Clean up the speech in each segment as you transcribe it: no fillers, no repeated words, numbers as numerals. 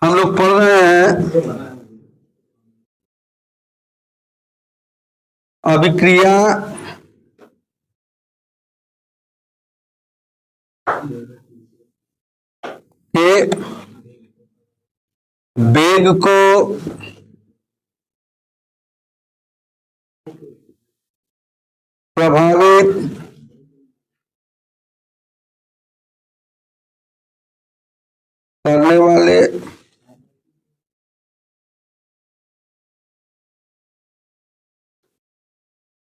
हम लोग पढ़ रहे हैं अभिक्रिया के वेग को प्रभावित करने वाले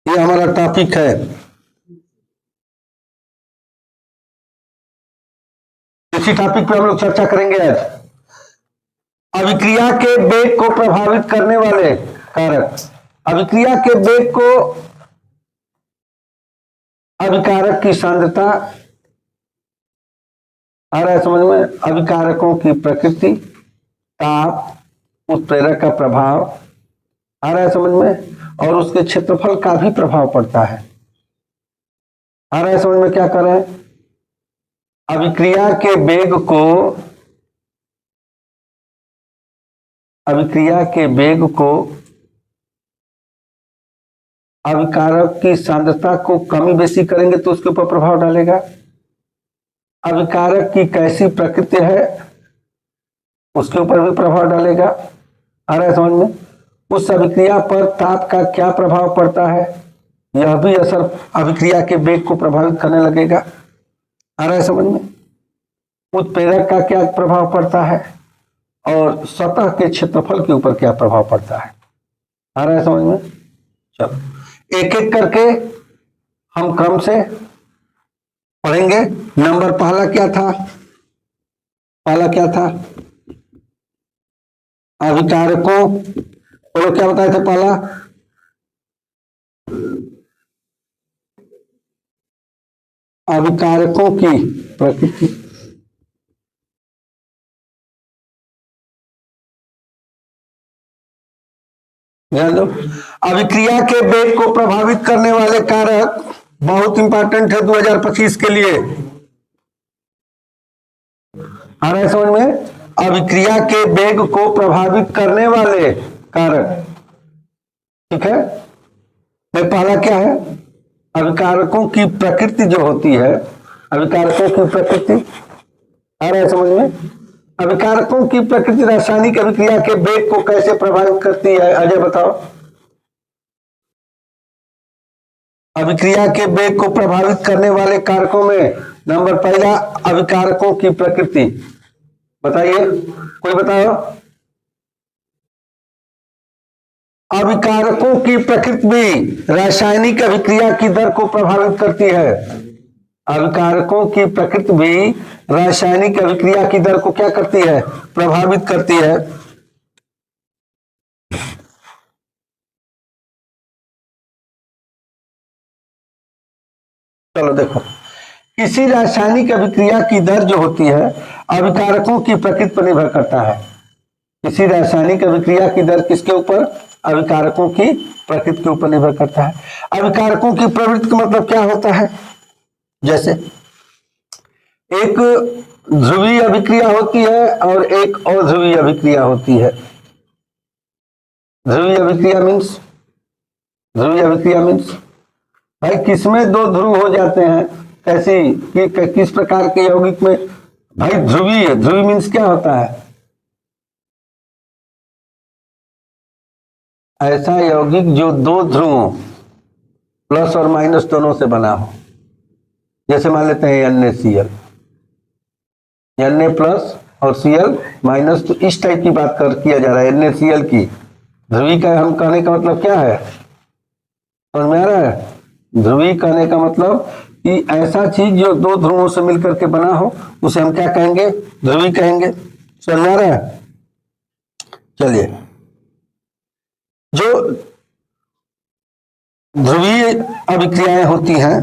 ये हमारा टॉपिक है। इसी टॉपिक पे हम लोग चर्चा करेंगे आज। अभिक्रिया के वेग को प्रभावित करने वाले कारक। अभिक्रिया के वेग को अभिकारक की सांद्रता आ रहा है समझ में, अभिकारकों की प्रकृति, ताप, उत्प्रेरक का प्रभाव आ रहा है समझ में, और उसके क्षेत्रफल का भी प्रभाव पड़ता है। आ रहा है समझ में क्या कर रहे हैं? अभिक्रिया के वेग को अभिकारक की सांद्रता को कमी बेसी करेंगे तो उसके ऊपर प्रभाव डालेगा। अभिकारक की कैसी प्रकृति है उसके ऊपर भी प्रभाव डालेगा। आ रहा है समझ में? उस अभिक्रिया पर ताप का क्या प्रभाव पड़ता है यह भी असर अभिक्रिया के वेग को प्रभावित करने लगेगा। आ रहा है समझ में? उत्प्रेरक का क्या प्रभाव पड़ता है और सतह के क्षेत्रफल के ऊपर क्या प्रभाव पड़ता है। आ रहा है समझ में? चलो एक एक करके हम क्रम से पढ़ेंगे। नंबर पहला क्या था? अभिकारकों, बोलो क्या बताए थे पहला? अभिकारकों की प्रकृति, ध्यान दो। अभिक्रिया के वेग को प्रभावित करने वाले कारक बहुत इंपॉर्टेंट है 2025 के लिए। आ रहा है समझ में? अभिक्रिया के वेग को प्रभावित करने वाले कारक, ठीक है। पहला क्या है? अभिकारकों की प्रकृति जो होती है, अभिकारकों की प्रकृति। आ रहा है समझ में? अभिकारकों की प्रकृति रासायनिक अभिक्रिया के वेग को कैसे प्रभावित करती है? अजय बताओ। अभिक्रिया के वेग को प्रभावित करने वाले कारकों में नंबर पहला अभिकारकों की प्रकृति। बताइए, कोई बताओ। अभिकारकों की प्रकृति भी रासायनिक अभिक्रिया की दर को प्रभावित करती है। अभिकारकों की प्रकृति भी रासायनिक अभिक्रिया की दर को क्या करती है? प्रभावित करती है। चलो देखो, किसी रासायनिक अभिक्रिया की दर जो होती है अभिकारकों की प्रकृति पर निर्भर करता है। किसी रासायनिक अभिक्रिया की दर किसके ऊपर? अभिकारकों की प्रकृति के ऊपर निर्भर करता है। अभिकारकों की प्रवृत्ति का मतलब क्या होता है? जैसे एक ध्रुवीय अभिक्रिया होती है और एक अध्रुवीय अभिक्रिया होती है। ध्रुवीय अभिक्रिया मीन्स भाई किसमें दो ध्रुव हो जाते हैं, कैसी किस प्रकार के यौगिक में? भाई ध्रुवीय मीन्स क्या होता है? ऐसा यौगिक जो दो ध्रुवों प्लस और माइनस दोनों से बना हो। जैसे मान लेते हैं NaCl, Na प्लस और Cl माइनस, तो इस टाइप की बात किया जा रहा है NaCl की। ध्रुवी का हम कहने का मतलब क्या है? समझ में आ रहा है? ध्रुवी कहने का मतलब कि ऐसा चीज जो दो ध्रुवों से मिलकर के बना हो उसे हम क्या कहेंगे? ध्रुवी कहेंगे। समझ में आ रहा है? चलिए, जो ध्रुवीय अभिक्रियाएं होती हैं,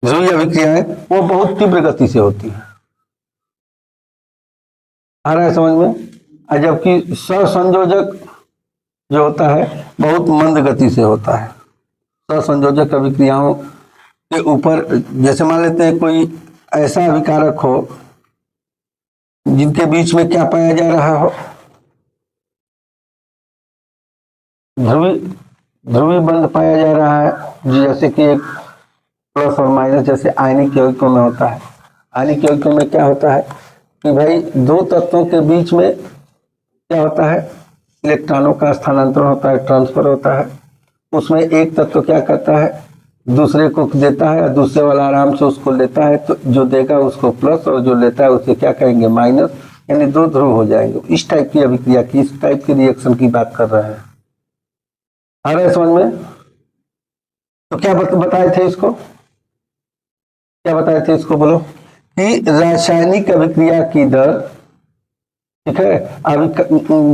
ध्रुवीय अभिक्रियाएं वो बहुत तीव्र गति से होती हैं। आ रहा है समझ में? जबकि सहसंयोजक जो होता है बहुत मंद गति से होता है। सहसंयोजक अभिक्रियाओं के ऊपर, जैसे मान लेते हैं कोई ऐसा अभिकारक हो जिनके बीच में क्या पाया जा रहा हो, ध्रुवी बंध पाया जा रहा है, जैसे कि एक प्लस और माइनस, जैसे आयनिक यौगिकों में होता है। आयनिक यौगिकों में क्या होता है कि भाई दो तत्वों के बीच में क्या होता है, इलेक्ट्रॉनों का स्थानांतरण होता है, ट्रांसफर होता है। उसमें एक तत्व क्या करता है, दूसरे को देता है और दूसरे वाला आराम से उसको लेता है, तो जो देगा उसको प्लस और जो लेता है उसे क्या कहेंगे, माइनस, यानी दो ध्रुव हो जाएंगे। इस टाइप की अभिक्रिया की, इस टाइप की रिएक्शन की बात कर रहे हैं। आ रहा है समझ में? तो क्या बताए थे इसको, क्या बताए थे इसको, बोलो, कि रासायनिक अभिक्रिया की दर, ठीक है,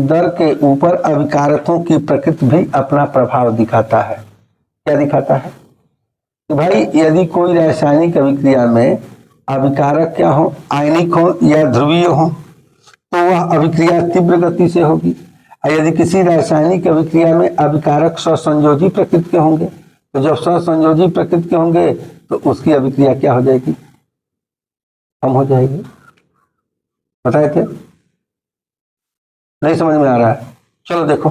दर के ऊपर अभिकारकों की प्रकृति भी अपना प्रभाव दिखाता है। क्या दिखाता है कि भाई यदि कोई रासायनिक अभिक्रिया में अभिकारक क्या हो, आयनिक हो या ध्रुवीय हो, तो वह अभिक्रिया तीव्र गति से होगी। और यदि किसी रासायनिक अभिक्रिया में अभिकारक स्वसंयोजी प्रकृति के होंगे, तो जब स्वसंयोजी प्रकृति के होंगे तो उसकी अभिक्रिया क्या हो जाएगी, कम हो जाएगी। बताए थे? नहीं समझ में आ रहा है? चलो देखो,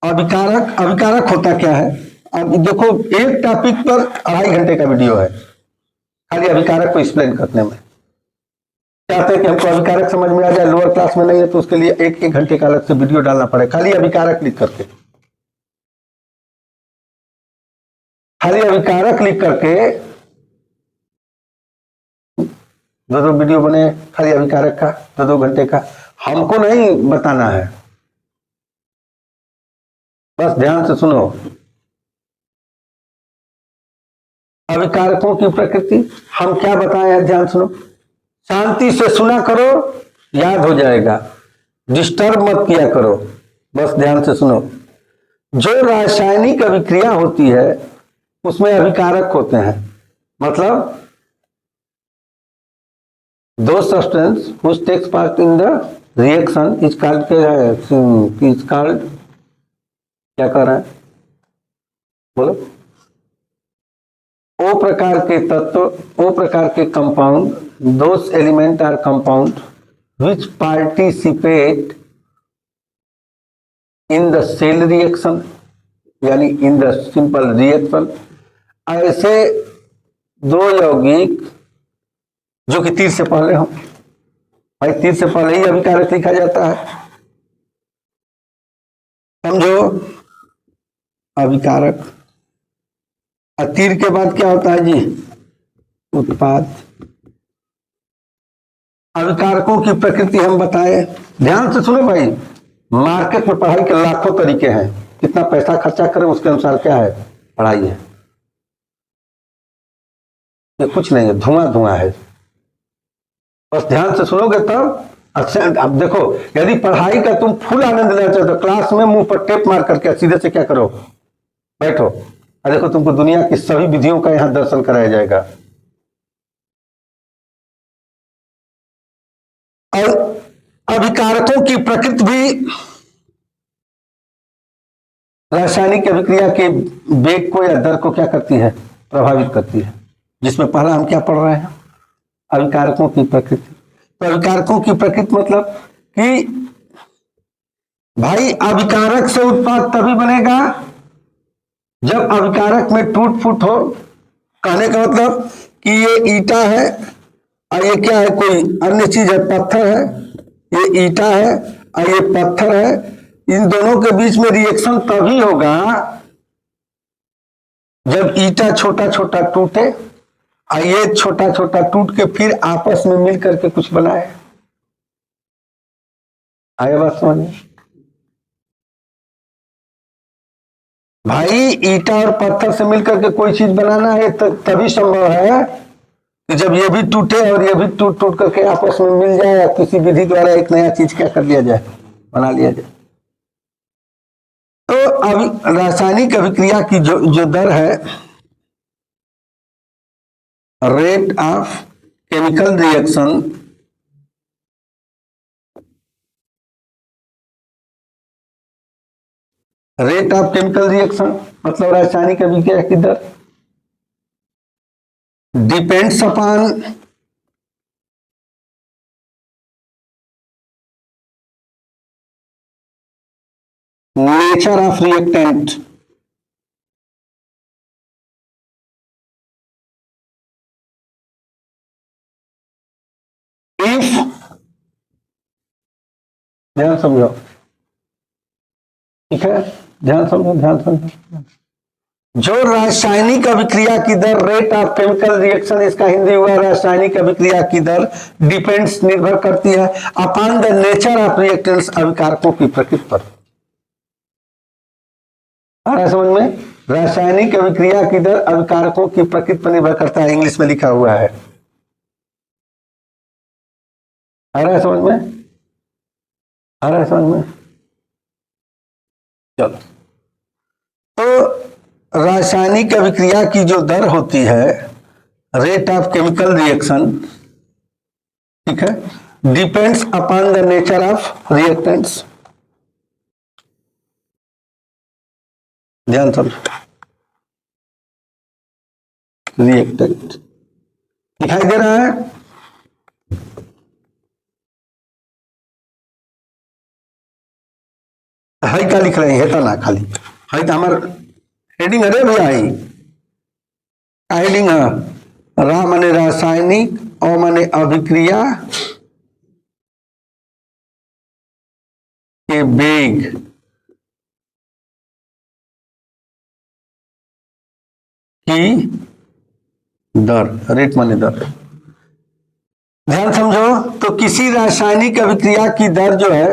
अभिकारक, अभिकारक होता क्या है। अब देखो, एक टॉपिक पर 2.5 घंटे का वीडियो है खाली अभिकारक को एक्सप्लेन करने में। चाहते हैं कि हमको अभिकारक समझ में आ जाए, लोअर क्लास में नहीं है, तो उसके लिए 1 घंटे का अलग से वीडियो डालना पड़ेगा खाली अभिकारक लिख करके। खाली अभिकारक लिख करके 2 वीडियो बने खाली अभिकारक का, 2 घंटे का। हमको नहीं बताना है, बस ध्यान से सुनो। अभिकारकों की प्रकृति हम क्या बताए, ध्यान सुनो, शांति से सुना करो, याद हो जाएगा, डिस्टर्ब मत किया करो, बस ध्यान से सुनो। जो रासायनिक अभिक्रिया होती है उसमें अभिकारक होते हैं, मतलब दो substance which takes part in the reaction is called क्या कर रहे हैं, बोलो, ओ प्रकार के तत्व, ओ प्रकार के compound, those element or compound which participate in the cell reaction, यानी इन द सिंपल रिएक्शन। ऐसे दो यौगिक जो कि तीर से पहले हो, भाई तीर से पहले ही अभिकारक लिखा जाता है, समझो, अभिकारक। और तीर के बाद क्या होता है जी, उत्पाद। अभिकारकों की प्रकृति हम बताए, ध्यान से सुनो भाई। मार्केट में पढ़ाई के लाखों तरीके हैं, कितना पैसा खर्चा करें उसके अनुसार क्या है, पढ़ाई है। ये कुछ नहीं है, धुआं धुआं है, बस ध्यान से सुनोगे तब। अच्छा, अब देखो, यदि पढ़ाई का तुम फुल आनंद लेना चाहते हो, क्लास में मुंह पर टेप मार करके सीधे से क्या करो, बैठो और देखो, तुमको दुनिया की सभी विधियों का यहां दर्शन कराया जाएगा। और अभिकारकों की प्रकृति भी रासायनिक अभिक्रिया के वेग को या दर को क्या करती है, प्रभावित करती है। जिसमें पहला हम क्या पढ़ रहे हैं, अभिकारकों की प्रकृति। तो अभिकारकों की प्रकृति मतलब कि भाई अभिकारक से उत्पाद तभी बनेगा जब अभिकारक में टूट फूट हो। कहने का मतलब कि ये ईटा है और ये क्या है, कोई अन्य चीज है, पत्थर है, ये ईटा है और ये पत्थर है, इन दोनों के बीच में रिएक्शन तभी होगा जब ईटा छोटा छोटा टूटे और ये छोटा छोटा टूट के फिर आपस में मिल करके कुछ बनाए। आया बात समझ में? भाई ईटा और पत्थर से मिलकर के कोई चीज बनाना है तभी संभव है कि जब ये भी टूटे और ये भी टूट टूट करके आपस में मिल जाए या किसी विधि द्वारा एक नया चीज क्या कर लिया जाए, बना लिया जाए। तो अभी रासायनिक अभिक्रिया की जो दर है, rate of chemical reaction, rate of chemical reaction मतलब रासायनिक अभिक्रिया की दर depends upon nature of reactant, if, ध्यान समझो, ठीक है, ध्यान समझो, ध्यान समझो। जो रासायनिक अभिक्रिया की दर, रेट ऑफ केमिकल रिएक्शन, इसका हिंदी हुआ रासायनिक अभिक्रिया की दर, डिपेंड्स, निर्भर करती है, upon the nature of reactants, अभिकारकों की प्रकृति पर। आ रहा समझ में? रासायनिक अभिक्रिया की दर अभिकारकों की प्रकृति पर निर्भर करता है, इंग्लिश में लिखा हुआ है। आ रहा है समझ में? आ रहा है समझ में? चलो, तो रासायनिक अभिक्रिया की जो दर होती है, रेट ऑफ केमिकल रिएक्शन, ठीक है, depends upon the nature of reactants. ध्यान समझो, रिएक्टेंट दिखाई दे रहा है? हाई का लिख रहे हैं, हेता ना खाली हाई तो हमार हेडिंग अरे भैया, हेडिंग है रा माने रासायनिक, और माने अभिक्रिया के वेग की दर, रेट माने दर। ध्यान समझो, तो किसी रासायनिक अभिक्रिया की दर जो है,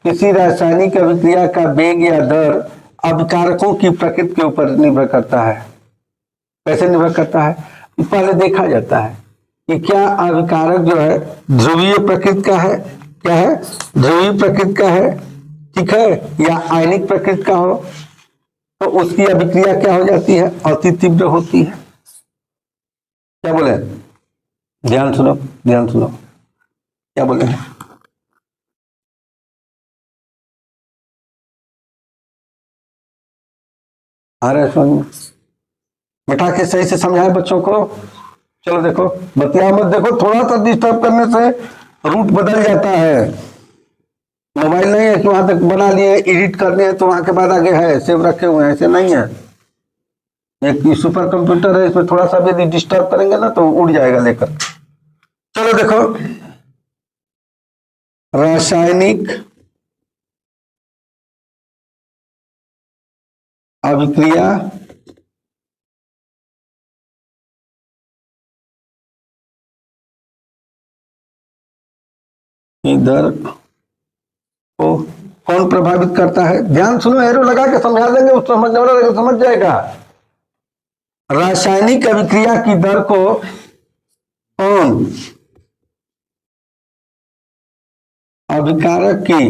किसी रासायनिक अभिक्रिया का वेग या दर अभिकारकों की प्रकृति के ऊपर निर्भर करता है। कैसे निर्भर करता है? पहले देखा जाता है कि क्या अभिकारक जो है ध्रुवीय प्रकृति का है, क्या है, ध्रुवीय प्रकृति का है, ठीक है, या आयनिक प्रकृति का हो, तो उसकी अभिक्रिया क्या हो जाती है? अति तीव्र होती है। क्या बोले? ध्यान सुनो, ध्यान सुनो, क्या बोले हैं? आ रहा है समझ में? बैठा के सही से समझाए बच्चों को। चलो देखो, बतिया मत, देखो थोड़ा सा डिस्टर्ब करने से रूट बदल जाता है। मोबाइल नहीं है कि वहां तक बना लिए, एडिट करने हैं तो वहां के बाद आगे है सेव रखे हुए हैं, ऐसे नहीं है। एक सुपर कंप्यूटर है, इसमें थोड़ा सा भी यदि डिस्टर्ब करेंगे ना तो उड़ जाएगा लेकर। चलो देखो, रासायनिक अभिक्रिया की दर को कौन प्रभावित करता है? ध्यान सुनो, एरो लगा के समझा देंगे, उसको समझने वाला समझ जाएगा। रासायनिक अभिक्रिया की दर को कौन अभिकारक की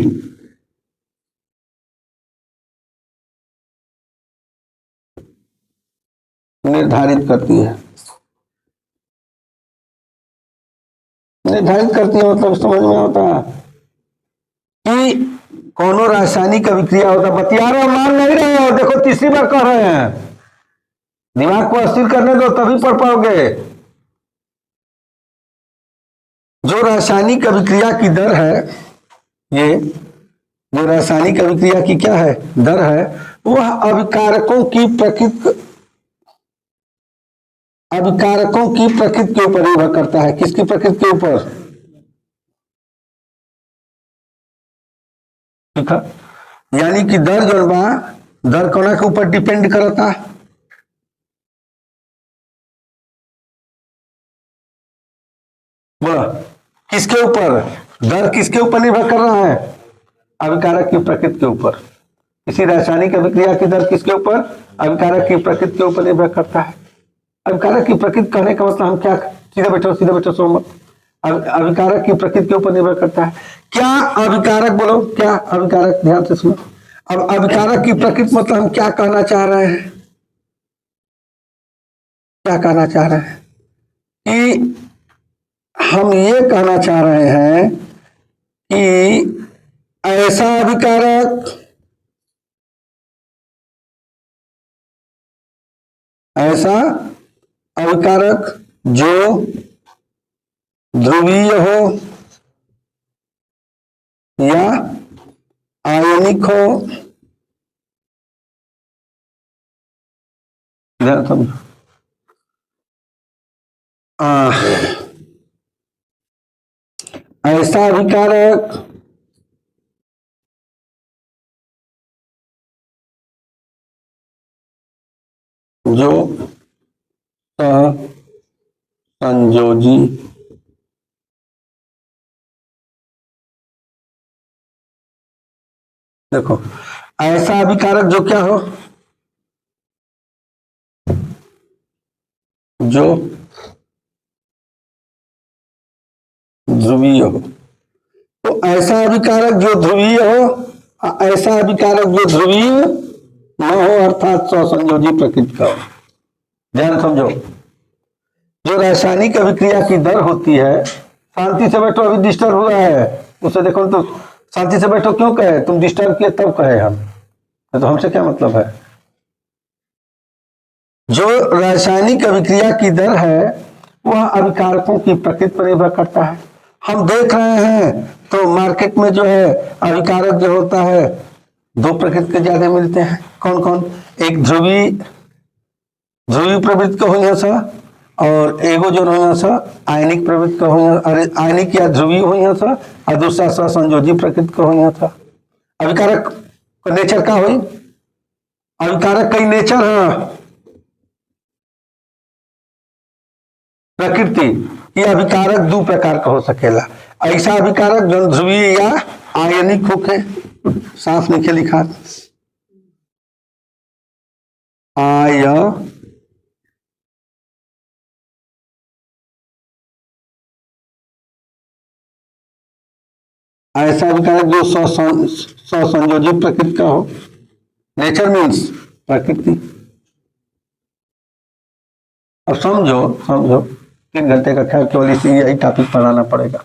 निर्धारित करती है? निर्धारित करती है मतलब समझ में आता है कि कोनो रासायनिक अभिक्रिया होता, बतिया रहे मान नहीं रहे हो, देखो तीसरी बार कह रहे हैं, दिमाग को अस्थिर करने दो तभी पढ़ पाओगे। जो रासायनिक अभिक्रिया की दर है, ये जो रासायनिक अभिक्रिया की क्या है, दर है, वह अभिकारकों की प्रकृति, अभिकारकों की प्रकृति के ऊपर निर्भर करता है। किसकी प्रकृति के ऊपर? ठीक है, यानी कि दर जो बा, दर कोना के ऊपर डिपेंड करता है? बोला, किसके ऊपर? दर किसके ऊपर निर्भर कर रहा है? अभिकारक की प्रकृति के ऊपर। किसी रासायनिक अभिक्रिया की दर किसके ऊपर? अभिकारक की प्रकृति के ऊपर निर्भर करता है। अभिकारक की प्रकृति कहने का मतलब हम क्या, सीधे बैठो सो मत, अभिकारक की प्रकृति के ऊपर निर्भर करता है। क्या अभिकारक, बोलो क्या अभिकारक, ध्यान से सुनो। अब अभिकारक की प्रकृति मतलब हम क्या कहना चाह रहे हैं? क्या कहना चाह रहे हैं कि हम ये कहना चाह रहे हैं कि ऐसा अभिकारक, ऐसा अभिकारक जो ध्रुवीय हो या आयनिक हो ध्यान समझो। ऐसा अभिकारक जो सहसंयोजी देखो, ऐसा अभिकारक जो क्या हो, जो ध्रुवीय हो। तो ऐसा अभिकारक जो ध्रुवीय हो, ऐसा अभिकारक जो ध्रुवीय न हो अर्थात स्वसंयोजी प्रकृति का हो। ध्यान समझो, जो रासायनिक अभिक्रिया की दर होती है, शांति से बैठो, अभी डिस्टर्ब हुआ है, उसे देखो तो शांति से बैठो क्यों कहे, तुम डिस्टर्ब किए तब कहे हम, तो हमसे क्या मतलब है। जो रासायनिक अभिक्रिया की दर है वह अभिकारकों की प्रकृति पर निर्भर करता है। हम देख रहे हैं तो मार्केट में जो है अभिकारक जो होता है दो प्रकृति के ज्यादा मिलते हैं। कौन कौन? एक ध्रुवी प्रवृत्ति का हो सा, और एगो जो हो सा आयनिक प्रवृत्ति का हो, अरे आयनिक या ध्रुवी हो सा, और दूसरा स्वसंयोजी प्रकृति का हो सा। अभिकारक का नेचर का हो, अभिकारक कई नेचर है प्रकृति। ये अभिकारक दो प्रकार का हो सकेला। ऐसा अभिकारक जो ध्रुवीय या आयनिक होके, साफ लिखे लिखा ऐसा अभिकारक जो स्वसंयोजी प्रकृति का हो। नेचर मीन्स प्रकृति। अब समझो 3 घंटे का ख्याल केवल इसी यही टॉपिक पढ़ाना पड़ेगा।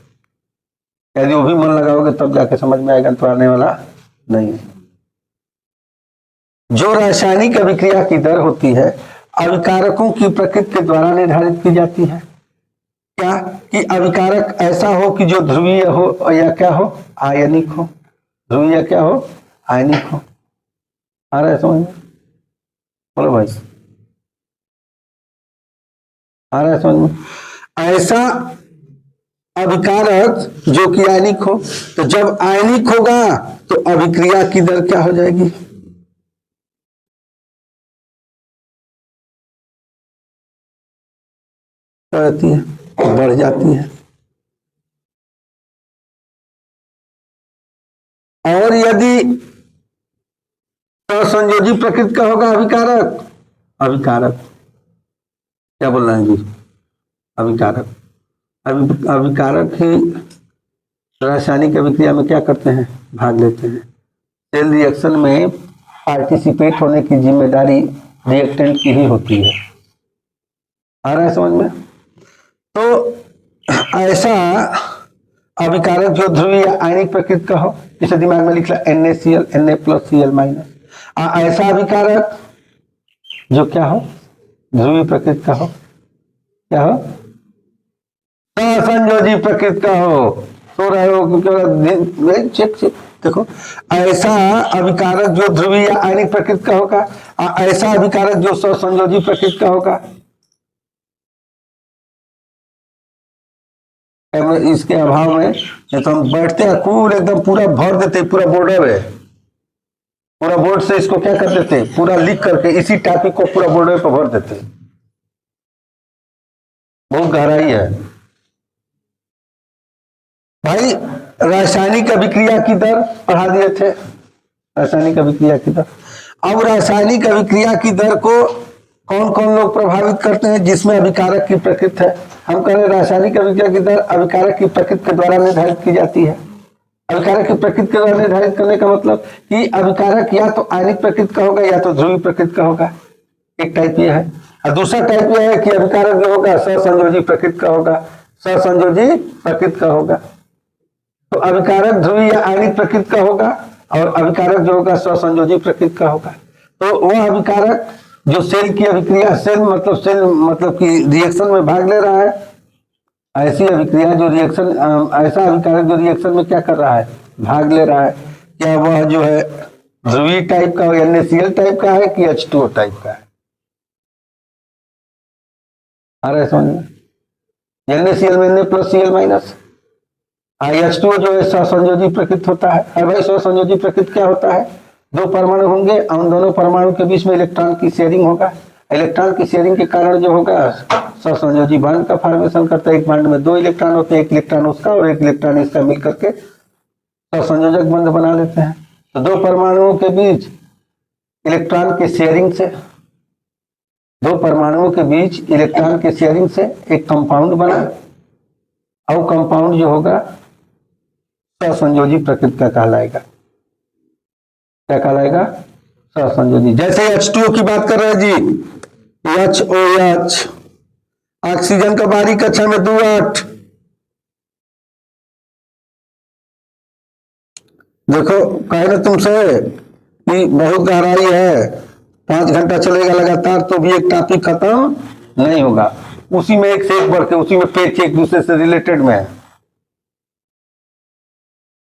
यदि वो भी मन लगाओगे तब जाके समझ में आएगा, तो आने वाला नहीं। जो रासायनिक अभिक्रिया की दर होती है अभिकारकों की प्रकृति के द्वारा निर्धारित की जाती है। क्या कि अभिकारक ऐसा हो कि जो ध्रुवीय हो या क्या हो, आयनिक हो। ध्रुवीय या क्या हो, आयनिक हो। आ रहा है समझ में? बोलो भाई, आ रहा है समझ में? ऐसा अभिकारक जो कि आयनिक हो, तो जब आयनिक होगा तो अभिक्रिया की दर क्या हो जाएगी, रहती है, बढ़ जाती है। और यदि संयोजी प्रकृति का होगा अभिकारक क्या बोल रहे हैं जी, अभिकारक ही रासायनिक अभिक्रिया में क्या करते हैं, भाग लेते हैं। सेल रिएक्शन में पार्टिसिपेट होने की जिम्मेदारी रिएक्टेंट की ही होती है। आ रहा है समझ में? तो ऐसा अभिकारक जो ध्रुवीय आयनिक प्रकृति का हो, इसे दिमाग में लिख ला NaCl, Na+Cl-। ऐसा अभिकारक जो क्या हो, ध्रुवीय प्रकृति का हो, क्या हो, सहसंयोजी प्रकृति का हो। सो रहे हो चेक देखो, ऐसा अभिकारक जो ध्रुवीय आयनिक प्रकृति का होगा, ऐसा अभिकारक जो सहसंयोजी प्रकृति का होगा। इसके अभाव में तो हम बैठते हैं कूल एकदम पूरा भर देते, पूरा बॉर्डर है, पूरा बोर्ड से इसको क्या कर देते, पूरा लिख करके इसी टॉपिक को पूरा बॉर्डर पर भर देते। बहुत गहराई है भाई। रासायनिक अभिक्रिया की दर पढ़ा दिए थे, रासायनिक अभिक्रिया की दर। अब रासायनिक अभिक्रिया की दर को कौन कौन लोग प्रभावित करते हैं, जिसमें अभिकारक की प्रकृति है। हम कह रहे हैं रासायनिक अभिक्रिया की दर अभिकारक की प्रकृति के द्वारा निर्धारित की जाती है। अभिकारक की प्रकृति के द्वारा निर्धारित करने का मतलब कि अभिकारक या तो आयनिक प्रकृति का होगा या तो ध्रुवीय प्रकृति का होगा। एक टाइप ये है। और दूसरा टाइप ये है कि अभिकारक जो होगा सहसंयोजी प्रकृति का होगा, सहसंयोजी प्रकृति का होगा। तो अभिकारक ध्रुवीय या आयनिक प्रकृति का होगा और अभिकारक जो होगा सहसंयोजी प्रकृति का होगा। तो वह अभिकारक जो सेल की अभिक्रिया, सेल मतलब कि रिएक्शन में भाग ले रहा है, ऐसी अभिक्रिया जो रिएक्शन, ऐसा अभिकारक जो रिएक्शन में क्या कर रहा है, भाग ले रहा है, क्या वह जो है ध्रुवीय टाइप का या NaCl टाइप का है कि H2O टाइप का है। आ रहा है समझ में? NaCl में Na plus Cl minus. H2O जो है सहसंयोजी प्रकृति होता है। और भाई सहसंयोजी प्रकृति क्या होता है? दो परमाणु होंगे, उन दोनों परमाणु के बीच में इलेक्ट्रॉन की शेयरिंग होगा। इलेक्ट्रॉन की शेयरिंग के कारण जो होगा सहसंयोजी बांड का फॉर्मेशन करता है। एक बांड में दो इलेक्ट्रॉन होते हैं, एक इलेक्ट्रॉन उसका और एक इलेक्ट्रॉन इसका मिल करके सहसंयोजक बंध बना लेते हैं। तो दो परमाणुओं के बीच इलेक्ट्रॉन के शेयरिंग से, दो परमाणुओं के बीच इलेक्ट्रॉन के शेयरिंग से एक कंपाउंड बना, और कंपाउंड जो होगा सहसंयोजी प्रकृति का कहलाएगा। क्या कहलाएगा? सहसंयोजी। जैसे H2O की बात कर रहे हैं जी, HOH, ऑक्सीजन का बारीक कक्षा में 2 देखो कहे ना तुमसे कि बहुत गहराई है, 5 घंटा चलेगा लगातार तो भी एक टॉपिक खत्म नहीं होगा। उसी में एक से एक बढ़ के, उसी में पेज एक दूसरे से रिलेटेड में है।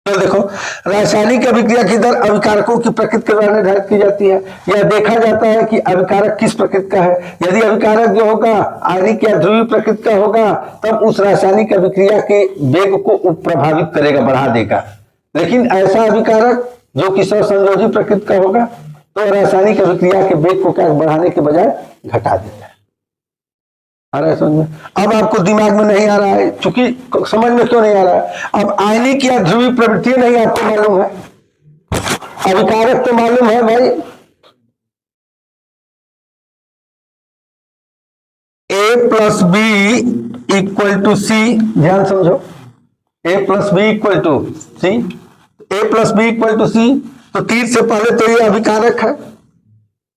तो देखो, रासायनिक अभिक्रिया की दर अभिकारकों की प्रकृति के द्वारा निर्धारित की जाती है। यह देखा जाता है कि अभिकारक किस प्रकृति का है। यदि अभिकारक जो होगा आयनिक या ध्रुवीय प्रकृति का होगा, तब उस रासायनिक अभिक्रिया के वेग को प्रभावित करेगा, बढ़ा देगा। लेकिन ऐसा अभिकारक जो कि सहसंयोजी प्रकृति का होगा, तो रासायनिक अभिक्रिया के वेग को क्या बढ़ाने के बजाय घटा देता है। आ रहा है समझ में? अब आपको दिमाग में नहीं आ रहा है, क्योंकि समझ में क्यों नहीं आ रहा है? अब आयनिक या ध्रुवीय प्रवृत्ति नहीं आपको मालूम है, अभिकारक तो मालूम है भाई। A plus B equal to C, ध्यान समझो, A plus B equal to C, A plus B equal to C, तो तीर से पहले तो ये अभिकारक है,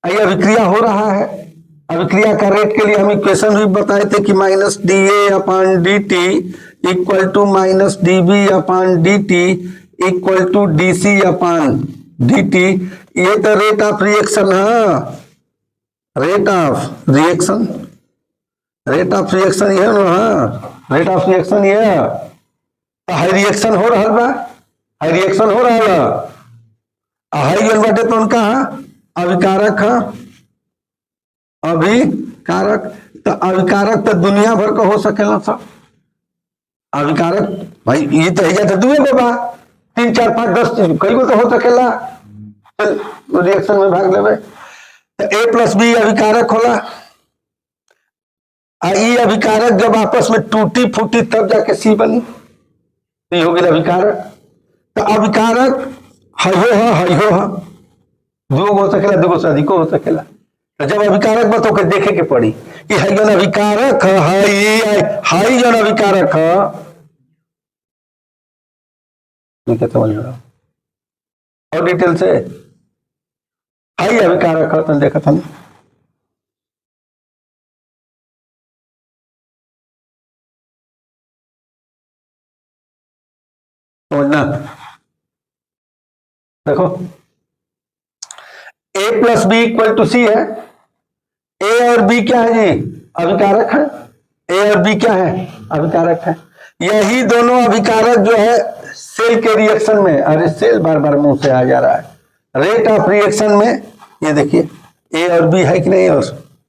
ये अभिक्रिया हो रहा है। अभिक्रिया का रेट के लिए हम इक्वेशन भी बताए थे कि minus DA/dt equal to minus DB/dt equal to DC/dt। ये तो रेट ऑफ रिएक्शन है, rate of reaction, rate of reaction ये ना, रेट ऑफ रिएक्शन ये हाई रिएक्शन हो रहा बा, हाई रिएक्शन हो रहा है, हाई जन बाटे तो उनका अभिकारक है। अभिकारक तो अभिकारक तो दुनिया भर का हो सकेला सब अभिकारक भाई। ये तो है तो दुए बाबा 3 4 5 10 कई को तो हो सकेला, रिएक्शन में भाग लेवे। तो A प्लस बी अभिकारक होला, ये अभिकारक जब आपस में टूटी फूटी तब जाके C बनी, ये हो गया अभिकारक। तो अभिकारक हाई हो दो हो सकेला, दो से अधिक हो सकेला। तो जब अभिकारक बतो के देखे के पड़ी कि हाई जन अभिकारक हाई जन अभिकारक समझ में और डिटेल से हाई अभिकारक तन देखा था समझना। देखो A plus B equal to C है, A और B क्या है जी? अभिकारक है। A और B क्या है? अभिकारक है। यही दोनों अभिकारक जो है सेल के रिएक्शन में, अरे सेल बार बार मुंह से आ जा रहा है, रेट ऑफ रिएक्शन में ये देखिए A और B है कि नहीं, और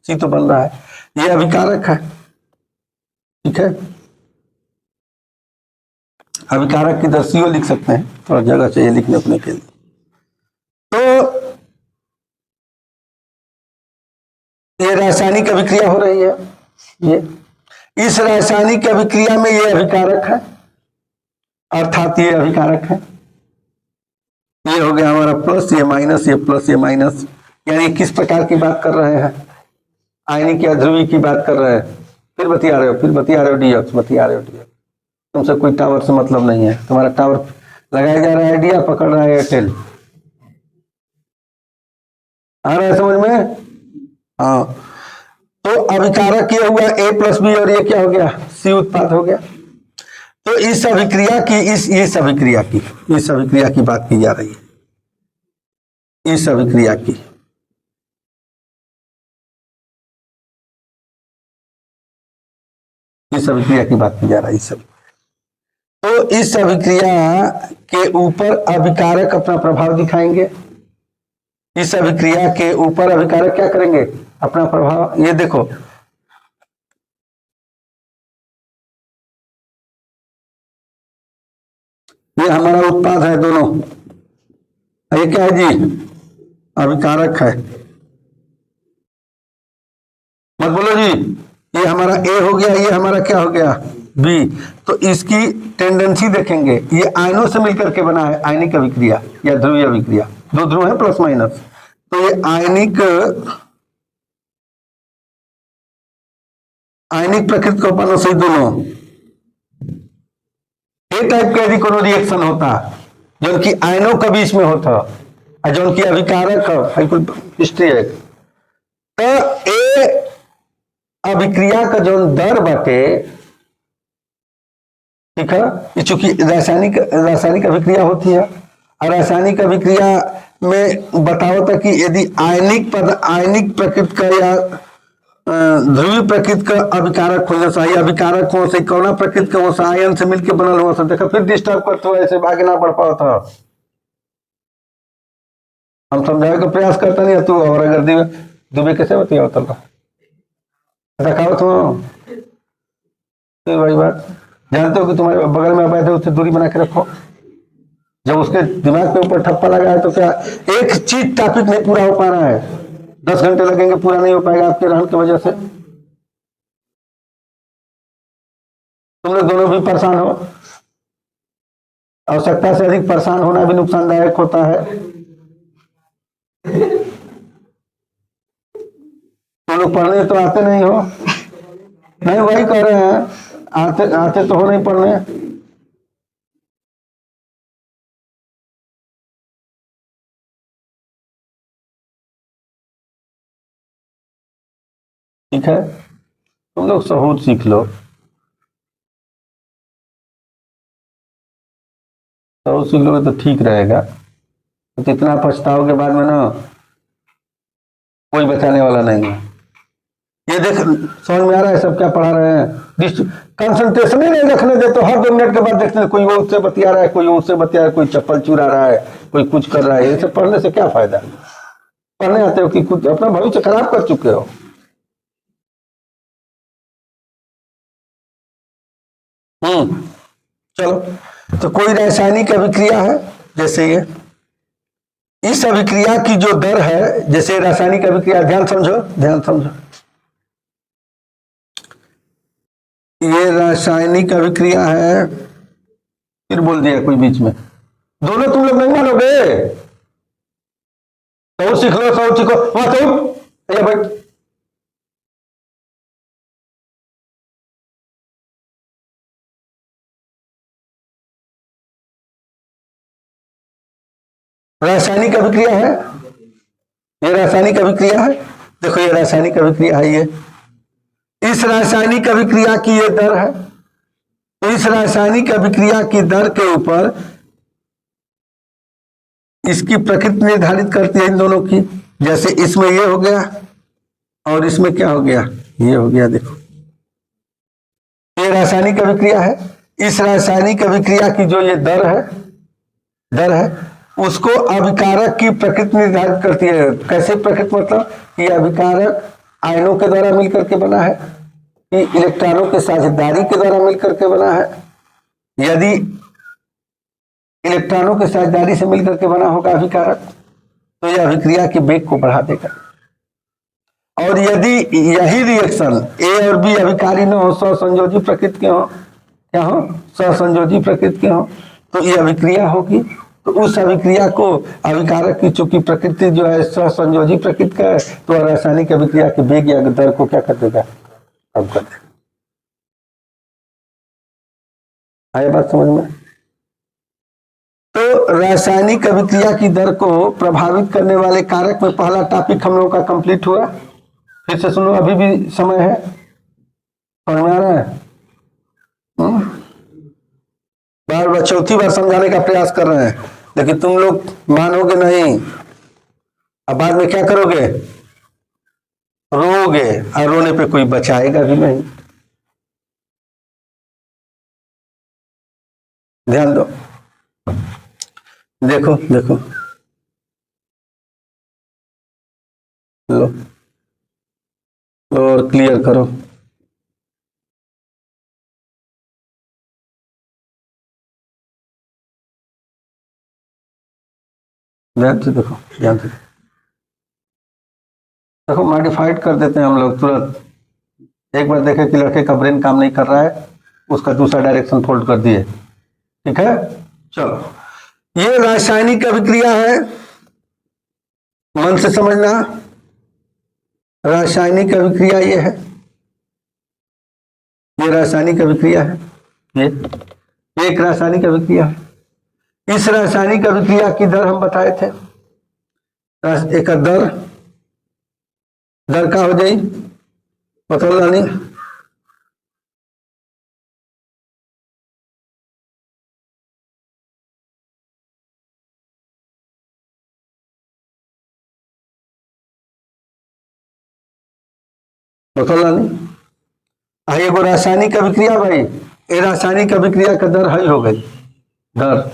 C तो बन रहा है, ये अभिकारक है। ठीक है, अभिकारक की दर CO लिख सकते हैं, थोड़ा जगह चाहिए लिखने अपने के लिए। तो ये रासायनिक अभिक्रिया हो रही है, ये इस रासायनिक अभिक्रिया में ये अभिकारक है, अर्थात ये अभिकारक है। ये हो गया हमारा प्लस, ये माइनस, ये प्लस, ये माइनस। यानी किस प्रकार की बात कर रहे हैं? आयनिक या ध्रुवी की बात कर रहे हैं। फिर बतिया रहे हो डीएक्स, बतिया रहे हो डीएक्स। तुमसे कोई टावर से मतलब नहीं है, तुम्हारा टावर लगाया जा रहा है, आइडिया पकड़ रहा है एयरटेल। आ रहा है समझ में? हाँ, तो अभिकारक ये हुआ A प्लस बी, और ये क्या हो गया? C उत्पाद हो गया। तो इस अभिक्रिया की इस अभिक्रिया की बात की जा रही है, इस अभिक्रिया की। इस अभिक्रिया की बात की जा रही है। तो इस अभिक्रिया के ऊपर अभिकारक अपना प्रभाव दिखाएंगे। इस अभिक्रिया के ऊपर अभिकारक क्या करेंगे? अपना प्रभाव। ये देखो ये हमारा उत्पाद है दोनों। ये क्या है जी? अभिकारक है। मत बोलो जी। ये हमारा ए हो गया, ये हमारा क्या हो गया? बी। तो इसकी टेंडेंसी देखेंगे, ये आयनों से मिलकर के बना है, आयनिक अभिक्रिया या ध्रुवीय अभिक्रिया, दो ध्रुव है प्लस माइनस। तो ये आयनिक आयनिक प्रकृति को उत्पन्न से दोनों ए टाइप के यदि कोनो रिएक्शन होता जो कि आयनों के बीच में होता और जो कि अभिकारक हिस्ट्री है, तो ए अभिक्रिया का जो दर बाटे, ठीक है, चूंकि रासायनिक अभिक्रिया होती है और रासायनिक अभिक्रिया में बताओ था कि यदि आयनिक प्रकृति का या ध्रुवीय प्रकृति का अभिकारक हो जैसा, ये अभिकारक हो से कौना प्रकृति का हो आयन से मिलकर बनल हो, देखा फिर डिस्टर्ब करते हो, ऐसे आगे ना बढ़ पाओ था। हम समझाने का प्रयास करता नहीं, तू और अगर दुबे कैसे बतिया होता दिखाओ तुम भाई बात। जानते हो कि तुम्हारे बगल में बैठे उससे दूरी बना के रखो। जब उसके दिमाग के ऊपर ठप्पा लगा है तो क्या एक चीज टॉपिक नहीं पूरा हो पा रहा है, 10 घंटे लगेंगे, पूरा नहीं हो पाएगा आपके रहन की वजह से। तुम लोग दोनों भी परेशान हो, आवश्यकता से अधिक परेशान होना भी नुकसानदायक होता है। तुम लोग पढ़ने तो आते नहीं हो, नहीं वही कह रहे हैं, आते आते तो हो नहीं पढ़ने। ठीक है, तुम लोग सहूर सीख लो, सहूर सीख लोगे तो ठीक रहेगा। तो इतना पछताओगे बाद में ना, कोई बचाने वाला नहीं है। ये देख समझ में आ रहा है सब क्या पढ़ा रहे हैं? कंसंट्रेशन ही नहीं रखने दे, तो हर 2 मिनट के बाद देखते हैं कोई वो उससे बतिया रहा है, कोई उससे बतिया रहा है, कोई चप्पल चुरा रहा है, कोई कुछ कर रहा है। ये सब पढ़ने से क्या फायदा? पढ़ने आते हो कि कुछ अपना भविष्य खराब कर चुके हो। चलो, तो कोई रासायनिक अभिक्रिया है जैसे ये, इस अभिक्रिया की जो दर है, जैसे रासायनिक अभिक्रिया, ध्यान समझो ध्यान समझो, ये रासायनिक अभिक्रिया है। फिर बोल दिया कोई बीच में, दोनों तुम लोग नहीं मानोगे। तो सीख लो, सौ सीखो, वहां तुम बैठ। रासायनिक अभिक्रिया है, ये रासायनिक अभिक्रिया है। देखो ये रासायनिक अभिक्रिया है, ये इस रासायनिक अभिक्रिया की ये दर है। तो इस रासायनिक अभिक्रिया की दर के ऊपर इसकी प्रकृति निर्धारित करती है इन दोनों की। जैसे इसमें ये हो गया और इसमें क्या हो गया, ये हो गया। देखो ये रासायनिक अभिक्रिया है, इस रासायनिक अभिक्रिया की जो ये दर है उसको अभिकारक की प्रकृति निर्धारित करती है। कैसे प्रकृति? मतलब ये अभिकारक आयनों के द्वारा मिलकर के बना है कि इलेक्ट्रॉनों के साझेदारी के द्वारा मिलकर के बना है। यदि इलेक्ट्रॉनों के साझेदारी से मिलकर के बना होगा अभिकारक, तो यह अभिक्रिया के वेग को बढ़ा देगा। और यदि यही रिएक्शन ए और बी अभिकारी न हो, सहसंयोजी प्रकृति के हो, क्या हो, सहसंयोजी प्रकृति के हो, तो ये अभिक्रिया होगी। तो उस अभिक्रिया को अभिकारक की चूंकि प्रकृति जो है सहसंयोजी प्रकृति का है, तो रासायनिक अभिक्रिया के वेग या दर को क्या कर देगा, कम कर देगा। आया बात समझ में? तो रासायनिक अभिक्रिया की दर को प्रभावित करने वाले कारक में पहला टॉपिक हम लोगों का कंप्लीट हुआ। फिर से सुनो, अभी भी समय है, समझ में आ रहा है? बार बार चौथी बार समझाने का प्रयास कर रहे हैं, लेकिन तुम लोग मानोगे नहीं। अब बाद में क्या करोगे, रोगे, और रोने पे कोई बचाएगा भी नहीं। ध्यान दो, देखो देखो, लो और क्लियर करो। ध्यान से देखो, ध्यान से देखो, मॉडिफाइड कर देते हैं हम लोग तुरंत। एक बार देखे कि लड़के का ब्रेन काम नहीं कर रहा है, उसका दूसरा डायरेक्शन फोल्ड कर दिए। ठीक है, चलो, ये रासायनिक अभिक्रिया है, मन से समझना। रासायनिक अभिक्रिया ये है, ये रासायनिक अभिक्रिया है, ये एक रासायनिक अभिक्रिया है। इस रासायनिक अभिक्रिया की दर हम बताए थे, एक दर का हो जाए पता नहीं, पता नहीं। एगो रासायनिक अभिक्रिया भाई, ये रासायनिक अभिक्रिया का दर हाई हो गई, दर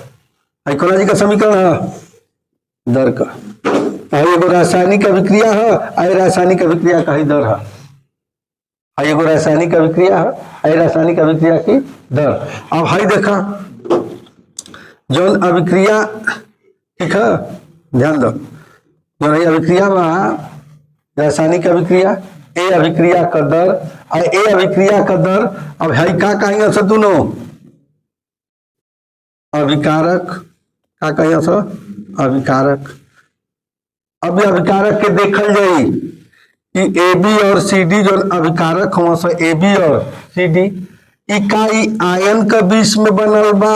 इकोलॉजी का समीकरण है दर का। एगो रासायनिक अभिक्रिया है, रासायनिक अभिक्रिया का ही दर है। एगो रासायनिक अभिक्रिया है, रासायनिक अभिक्रिया की दर। अब हाई देखा जौन अभिक्रिया, ठीक है, ध्यान दो, जो अभिक्रिया बा रासायनिक अभिक्रिया, ए अभिक्रिया का दर और ए अभिक्रिया का दर। अब है का कहेंगे सर दोनों अभिकारक, का कहेंगे सर अभिकारक। अब अभिकारक के देखल जाई कि ए बी और सी डी जो अभिकारक हो, सर ए बी और सी डी इकाई आयन का बीच में बनल बा।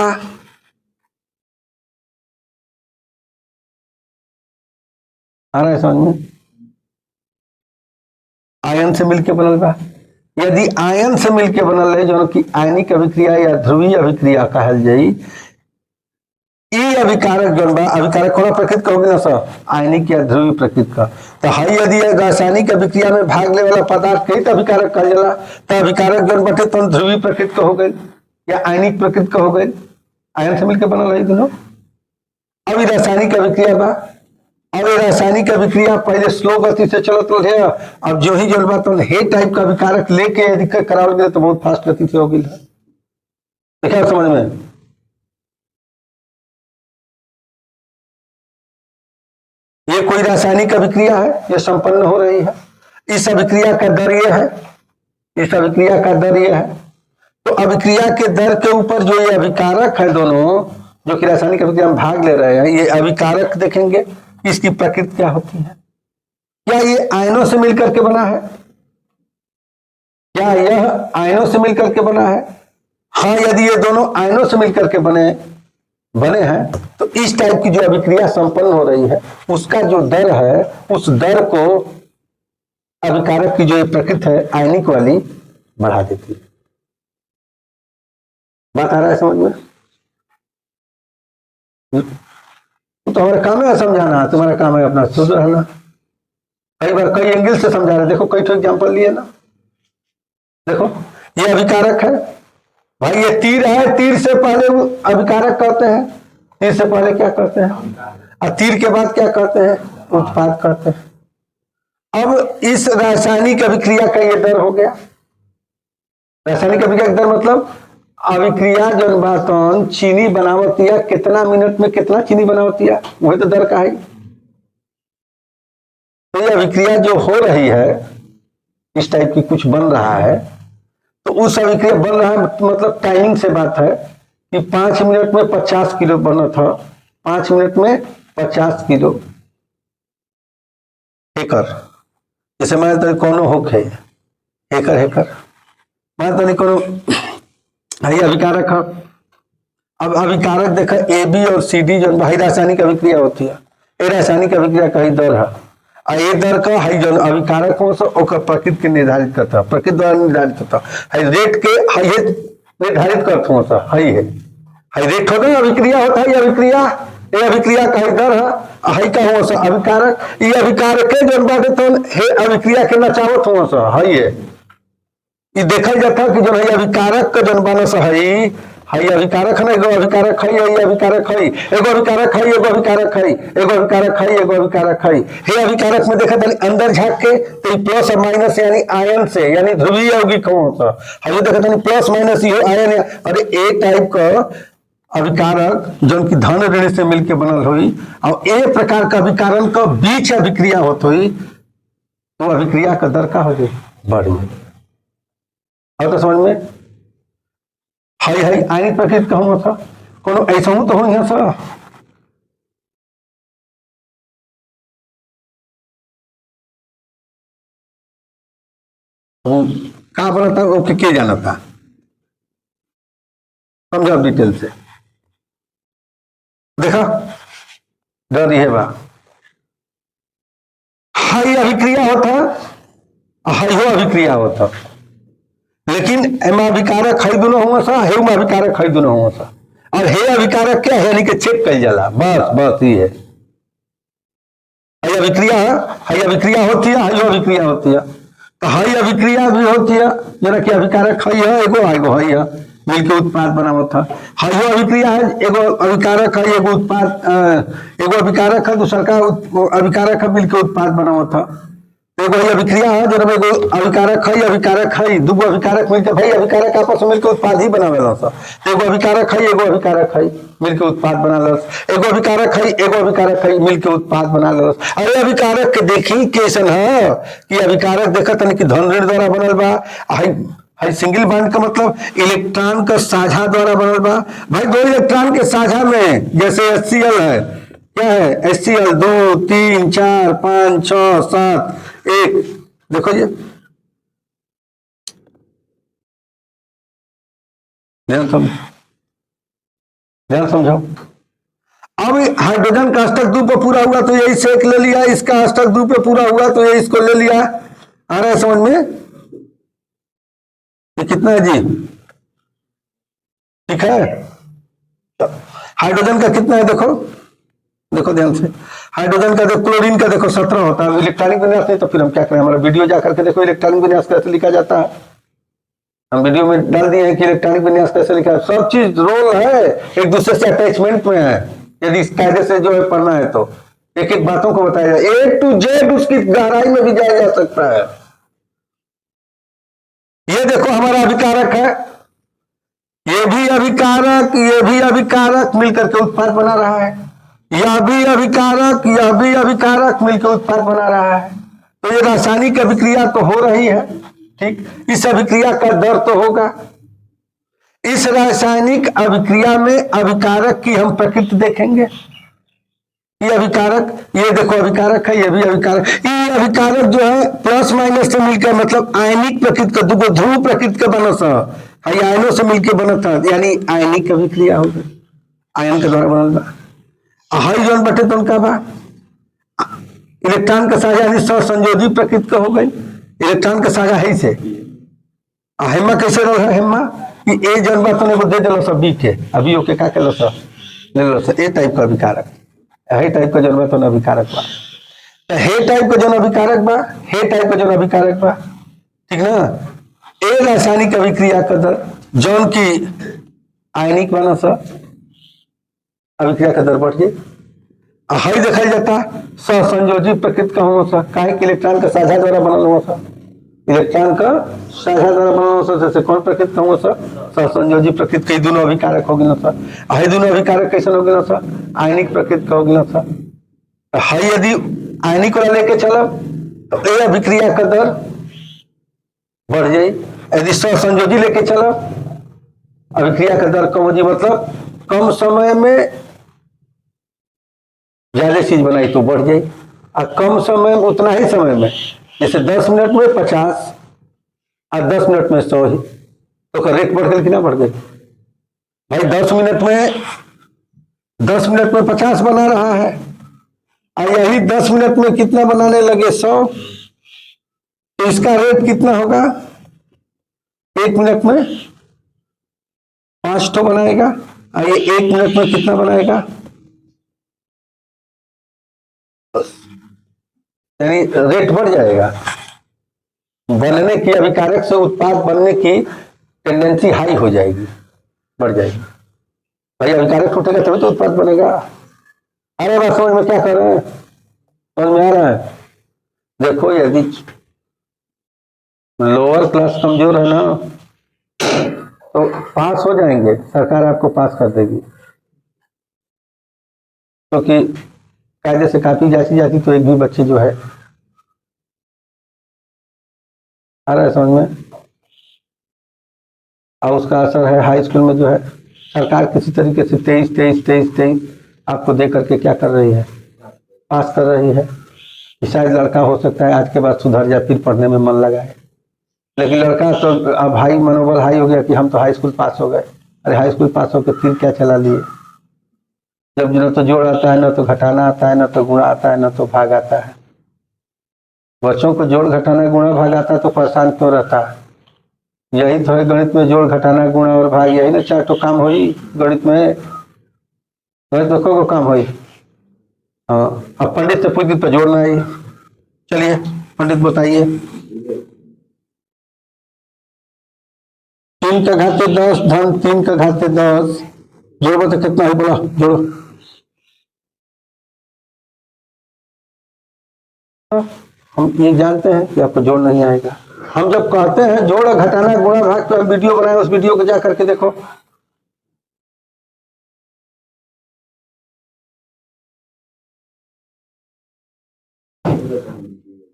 आ रहा है समझ में, आयन से मिलके बनल बा। यदि आयन से मिलके बनल है जो कि आयनिक अभिक्रिया या ध्रुवीय अभिक्रिया कहल जाई, ई अभिकारक जो बा, अभिकारक कौन प्रकृति का होगी ना सर, आयनिक या ध्रुवीय प्रकृति का। तो हाई यदि रासायनिक अभिक्रिया में भाग ले वाला पदार्थ के अभिकारक कहल जाला, तो अभिकारक जो बटे तो ध्रुवीय प्रकृति का हो गई या आयनिक प्रकृति का हो गई, आयन से मिलकर बनल है दोनों। अब रासायनिक अभिक्रिया बा, अब रासायनिक अभिक्रिया पहले स्लो गति से चलत रहे, अब जो ही जल बा तो हे टाइप का अभिकारक लेके यदि करावल गया तो बहुत फास्ट गति से हो गई है। देखा समझ में, ये कोई रासायनिक अभिक्रिया है, ये संपन्न हो रही है। इस अभिक्रिया का दर ये है, इस अभिक्रिया का दर ये है। तो अभिक्रिया के दर के ऊपर जो ये अभिकारक है दोनों, जो कि रासायनिक अभिक्रिया में भाग ले रहे हैं, ये अभिकारक देखेंगे इसकी प्रकृति क्या होती है। क्या ये आयनों से मिलकर के बना है, क्या यह आयनों से मिलकर के बना है? हाँ, यदि ये दोनों आयनों से मिलकर के बने हैं तो इस टाइप की जो अभिक्रिया संपन्न हो रही है, उसका जो दर है, उस दर को अभिकारक की जो प्रकृति है आयनिक वाली बढ़ा देती है। बात आ रहा है समझ में? तो हमारा काम है समझाना, तुम्हारा काम है अपना शुद्ध रहना। कई बार कई एंगल से समझा रहे, देखो कई तो एग्जाम्पल लिए ना। देखो ये अभिकारक है भाई, ये तीर है, तीर से पहले अभिकारक कहते हैं, तीर से पहले क्या करते हैं, और तीर के बाद क्या करते हैं, उत्पाद करते हैं। अब इस रासायनिक अभिक्रिया का ये दर हो गया। रासायनिक अभिक्रिया का दर मतलब अभिक्रिया जो बातन चीनी बनावतिया कितना मिनट में कितना चीनी बनावतिया, वही तो दर का है। तो ये अभिक्रिया जो हो रही है, इस टाइप की कुछ बन रहा है, तो उस अभिक्रिया बन रहा है मतलब टाइमिंग से बात है कि 5 मिनट में 50 किलो बना था, 5 मिनट में 50 किलो हेकर। जैसे मान तो कोनो होक है हेकर मान तो कोनो अभिकारक है। अब अभिकारक देखा ए बी और सी डी जो भाई रासायनिक अभिक्रिया होती है, ये रासायनिक अभिक्रिया का ही दर है। और ये दर का हाई जो अभिकारक हो सो ओकर प्रकृति के निर्धारित करता, प्रकृति द्वारा निर्धारित होता है। रेट के हाई निर्धारित करते हो सर, हाई है हाई रेट होता है, अभिक्रिया होता है, ये अभिक्रिया का ही दर है। हाई का हो सर अभिकारक, ये अभिकारक के जो बात तो हे अभिक्रिया के नचावत हो सर, हाई है। ये देखा जाता कि जो है अभिकारक का जन बनस है, हाई अभिकारक है ना, एगो अभिकारक है, ये अभिकारक है, एगो अभिकारक है, एगो अभिकारक है, एगो अभिकारक है, एगो अभिकारक है। हे अभिकारक में देखा था अंदर झाँक के तो प्लस और माइनस यानी आयन से यानी ध्रुवीय यौगिक हो, हाई देखा था प्लस माइनस ये आयन है। अरे ए टाइप का अभिकारक जो की धन ऋण से मिलकर बनल हुई और ए प्रकार का अभिकारन का बीच अभिक्रिया होत हुई तो अभिक्रिया का दर का हो जाए बढ़ गई। और तो समझ में हाई हाई आयनिक प्रकृति कहूँ था कोनो ऐसा हूं तो हो यहाँ सर कहाँ बना था वो के जाना था समझो डिटेल से देखा डर ये बा हाई अभिक्रिया होता हाई हो अभिक्रिया होता लेकिन एमा अभिकारक हई दोनों हुआ सा हे में अभिकारक हई दोनों हुआ सा और हे अभिकारक क्या है यानी कि चेक कल जाला बस बस ये है हई अभिक्रिया होती है हई अभिक्रिया होती है तो हई अभिक्रिया भी होती है जरा कि अभिकारक हई है एगो हई है मिलकर उत्पाद बनावत था हई अभिक्रिया है एगो अभिकारक है एगो उत्पाद एगो अभिकारक है दूसरा का अभिकारक है मिलकर उत्पाद बनावत था एगो अभिक्रिया है जब एगो अभिकारक है दूगो अभिकारक मिलकर भाई अभिकारक आपस में मिलकर उत्पाद ही बनावेला सा एगो अभिकारक है मिलकर उत्पाद बना लस एगो अभिकारक है मिलकर उत्पाद बना लस अरे अभिकारक के देखी कैसन है कि अभिकारक देखा तन कि धन ऋण द्वारा बनल बा हाई सिंगल बॉन्ड का मतलब इलेक्ट्रॉन का साझा द्वारा बनल बा भाई दो इलेक्ट्रॉन के साझा में जैसे HCl है क्या है HCl 2 3 4 5 6 7 1 देखो ये ध्यान समझाओ अब हाइड्रोजन का अष्टक 2 पे पूरा हुआ तो यही से एक ले लिया इसका अष्टक 2 पे पूरा हुआ तो ये इसको ले लिया आ रहा है समझ में ये कितना है जी ठीक है हाइड्रोजन का कितना है देखो देखो ध्यान से हाइड्रोजन का देखो क्लोरीन का देखो 17 होता है इलेक्ट्रॉनिक विन्यास नहीं तो फिर हम क्या करें हमारा वीडियो जाकर के देखो इलेक्ट्रॉनिक विन्यास कैसे लिखा जाता है हम वीडियो में डाल दिए हैं कि इलेक्ट्रॉनिक विन्यास कैसे लिखा है सब चीज रोल है एक दूसरे से अटैचमेंट में है यदि इस कायदे से जो है पढ़ना है तो एक एक बातों को बताया जाए A to Z उसकी गहराई में भी जाया जा सकता है ये देखो हमारा अभिकारक है ये भी अभिकारक मिलकर के उत्पाद बना रहा है यह भी अभिकारक मिलकर उत्पाद बना रहा है तो ये रासायनिक अभिक्रिया तो हो रही है ठीक इस अभिक्रिया का दर तो होगा इस रासायनिक अभिक्रिया में अभिकारक की हम प्रकृति देखेंगे ये अभिकारक ये देखो अभिकारक है ये भी अभिकारक ये अभिकारक जो है प्लस माइनस से मिलकर मतलब आयनिक प्रकृति का दुगो ध्रुव प्रकृति का बनस है आयनों से मिलकर बनता यानी आयनिक अभिक्रिया होगी आयन के द्वारा बनल बा हाई जोन बटे तो उनका बा इलेक्ट्रॉन का साझा यानी संयोजी प्रकृति का हो गई इलेक्ट्रॉन का साझा है से हेमा कैसे रहा हेमा कि ए जन बा तो दे दिलो सब बी के अभी ओके का केलो सब ले लो सब ए टाइप का अभिकारक हे टाइप का जन बा तो अभिकारक बा तो हे टाइप का जन अभिकारक बा हे टाइप का जन अभिकारक बा ठीक ना ए रासायनिक अभिक्रिया का दर जौन की आयनिक बना सा अभिक्रिया का दर बढ़ गई हाई देखा जाता सहसंयोजी प्रकृति का हुआ सा काहे कि इलेक्ट्रॉन का साझा द्वारा बनल हुआ सा इलेक्ट्रॉन का साझा द्वारा बनल हुआ सा जैसे कौन प्रकृति का हुआ सा सहसंयोजी प्रकृति के दोनों अभिकारक हो गए सा हाई दोनों अभिकारक कैसे हो गए सा आयनिक प्रकृति का हो गया था हाई यदि आयनिक वाला लेके चला तो ए अभिक्रिया का दर बढ़ जाए यदि सहसंयोजी लेके चला अभिक्रिया का दर कम हो जाए मतलब कम समय में ज्यादा चीज बनाई तो बढ़ जाए और कम समय में उतना ही समय में जैसे 10 मिनट में 50 और 10 मिनट में 100 ही तो का रेट बढ़ गई कि ना बढ़ गई भाई 10 मिनट में 50 बना रहा है और यही 10 मिनट में कितना बनाने लगे 100 तो इसका रेट कितना होगा 1 मिनट में 5 तो बनाएगा और ये 1 मिनट में कितना बनाएगा यानी रेट बढ़ जाएगा बनने की अभिकारक से उत्पाद बनने की टेंडेंसी हाई हो जाएगी बढ़ जाएगी भाई अभिकारक टूटेगा तभी तो उत्पाद बनेगा अरे बात समझ में क्या कर रहे हैं समझ में आ रहा है देखो यदि लोअर क्लास कमजोर है ना तो पास हो जाएंगे सरकार आपको पास कर देगी क्योंकि कायदे से कापी जांची जाती तो एक भी बच्चे जो है, आ रहा है समझ में। और उसका असर है हाई स्कूल में जो है सरकार किसी तरीके से 23 आपको दे करके क्या कर रही है, पास कर रही है। शायद लड़का हो सकता है आज के बाद सुधर जाए, फिर पढ़ने में मन लगाए, लेकिन लड़का तो अब हाई मनोबल हाई हो गया कि हम तो हाई स्कूल पास हो गए। अरे हाई स्कूल पास होकर फिर क्या चला लिए, जब न तो जोड़ आता है, न तो घटाना आता है, न तो गुणा आता है, न तो भाग आता है। बच्चों को जोड़ घटाना गुणा भाग आता है तो परेशान क्यों रहता है। यही तो है गणित में, जोड़ घटाना गुणा और भाग, यही ना चार तो काम होई गणित में, गणित में को काम होई। हाँ, अब पंडित से पूछ तो जोड़ना है। चलिए पंडित बताइए, 3 का घाते 10 धन 3 का घाते 10 जोड़ो तो कितना ही, बोला जोड़ो। हम ये जानते हैं कि आपको जोड़ नहीं आएगा। हम जब कहते हैं जोड़ घटाना गुणा भाग, तो हम वीडियो बनाए, उस वीडियो को जा करके देखो।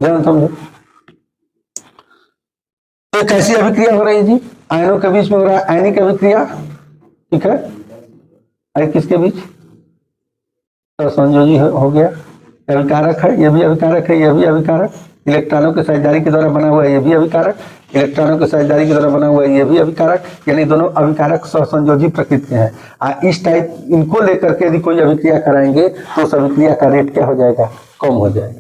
ध्यान समझो, तो कैसी अभिक्रिया हो रही है जी, आयनों के बीच में हो रहा है आयनिक अभिक्रिया, ठीक है। अरे किसके बीच, तो संयोजी हो गया, अभिकारक है, ये भी अभिकारक है, ये भी अभिकारक, इलेक्ट्रॉनों के साझेदारी के द्वारा बना हुआ है, ये भी अभिकारक, इलेक्ट्रॉनों के साझेदारी के द्वारा बना हुआ है, ये भी अभिकारक, यानी दोनों अभिकारक सहसंयोजी प्रकृति के हैं। इस टाइप इनको लेकर के यदि कोई अभिक्रिया कराएंगे तो उस अभिक्रिया का रेट क्या हो जाएगा, कम हो जाएगा।